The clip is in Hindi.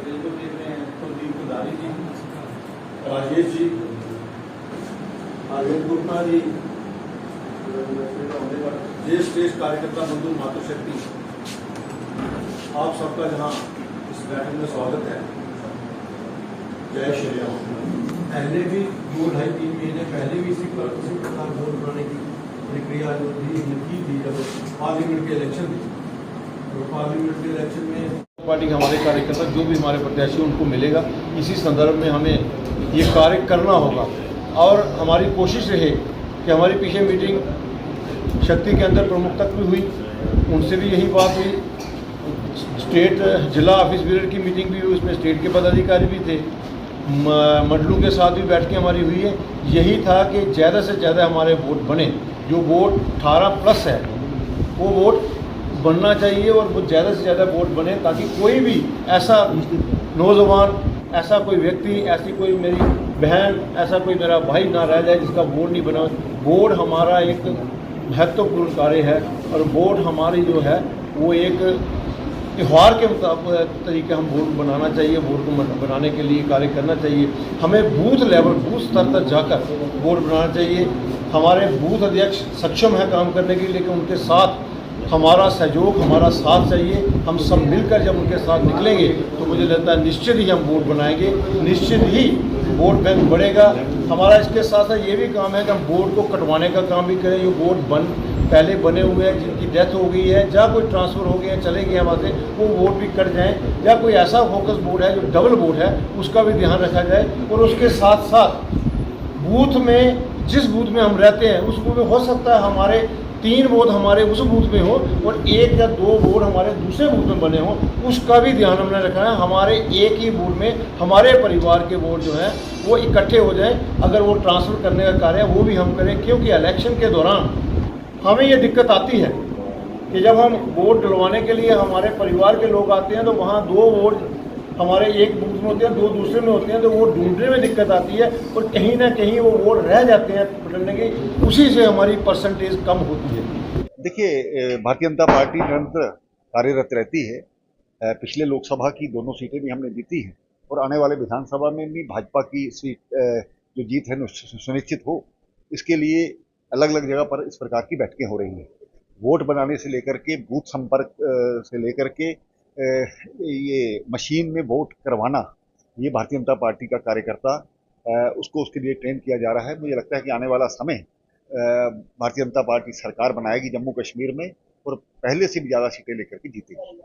कुलदीप कुदारी जी, राजेश जी, आर्यन गुप्ता जी, ज्येष्ठ कार्यकर्ता बंधु मातृशक्ति, आप सबका जहाँ इस बैठक में स्वागत है। जय श्री राम। पहले भी 2-2.5-3 महीने पहले भी इसी प्रकार वोट बनाने की प्रक्रिया जो थी जब पार्लियामेंट के इलेक्शन थी, तो पार्लियामेंट के इलेक्शन में पार्टी के हमारे कार्यकर्ता जो भी हमारे प्रत्याशी उनको मिलेगा, इसी संदर्भ में हमें ये कार्य करना होगा। और हमारी कोशिश रहे कि हमारी पीछे मीटिंग शक्ति के अंदर प्रमुख तक भी हुई, उनसे भी यही बात हुई। स्टेट जिला ऑफिस ब्यूरो की मीटिंग भी हुई, उसमें स्टेट के पदाधिकारी भी थे, मंडलों के साथ भी बैठकें हमारी हुई है। यही था कि ज़्यादा से ज़्यादा हमारे वोट बने। जो वोट 18+ है वो वोट बनना चाहिए और वो ज़्यादा से ज़्यादा वोट बने, ताकि कोई भी ऐसा नौजवान, ऐसा कोई व्यक्ति, ऐसी कोई मेरी बहन, ऐसा कोई मेरा भाई ना रह जाए जिसका वोट नहीं बना। वोट हमारा एक महत्वपूर्ण कार्य है और वोट हमारी जो है वो एक त्यौहार के तरीके हम वोट बनाना चाहिए। वोट को बनाने के लिए कार्य करना चाहिए। हमें बूथ लेवल, बूथ स्तर तक जाकर वोट बनाना चाहिए। हमारे बूथ अध्यक्ष सक्षम है काम करने के लिए, लेकिन उनके साथ हमारा सहयोग, हमारा साथ चाहिए। हम सब मिलकर जब उनके साथ निकलेंगे तो मुझे लगता है निश्चित ही हम वोट बनाएंगे, निश्चित ही वोट बैंक बढ़ेगा। हमारा इसके साथ साथ ये भी काम है कि हम वोट को कटवाने का काम भी करें। जो वोट पहले बने हुए हैं, जिनकी डेथ हो गई है, या कोई ट्रांसफ़र हो गया, चले गए वहाँ से, वो वोट भी कट जाएँ। या कोई ऐसा फोकस वोट है जो डबल वोट है, उसका भी ध्यान रखा जाए। और उसके साथ साथ बूथ में, जिस बूथ में हम रहते हैं उस बूथ में हो सकता है हमारे 3 वोट हमारे उस बूथ में हो और 1 या 2 वोट हमारे दूसरे बूथ में बने हों, उसका भी ध्यान हमने रखना है। हमारे एक ही बूथ में हमारे परिवार के वोट जो हैं वो इकट्ठे हो जाएं। अगर वो ट्रांसफ़र करने का कार्य है वो भी हम करें, क्योंकि इलेक्शन के दौरान हमें ये दिक्कत आती है कि जब हम वोट डलवाने के लिए हमारे परिवार के लोग आते हैं तो वहाँ 2 वोट हमारे एक बूथ में होते हैं, 2 दूसरे में होते हैं, तो वो ढूंढने में दिक्कत आती है और कहीं ना कहीं वो वोट रह जाते हैं बदलने की, उसी से हमारी परसेंटेज कम होती है। देखिए, भारतीय जनता पार्टी निरंतर कार्यरत रहती है। पिछले लोकसभा की दोनों सीटें भी हमने जीती हैं और आने वाले विधानसभा में भी भाजपा की सीट जो जीत है सुनिश्चित हो, इसके लिए अलग अलग जगह पर इस प्रकार की बैठकें हो रही हैं। वोट बनाने से लेकर के बूथ संपर्क से लेकर के ये मशीन में वोट करवाना, ये भारतीय जनता पार्टी का कार्यकर्ता उसको उसके लिए ट्रेन किया जा रहा है। मुझे लगता है कि आने वाला समय भारतीय जनता पार्टी सरकार बनाएगी जम्मू कश्मीर में और पहले से भी ज़्यादा सीटें लेकर के जीतेगी।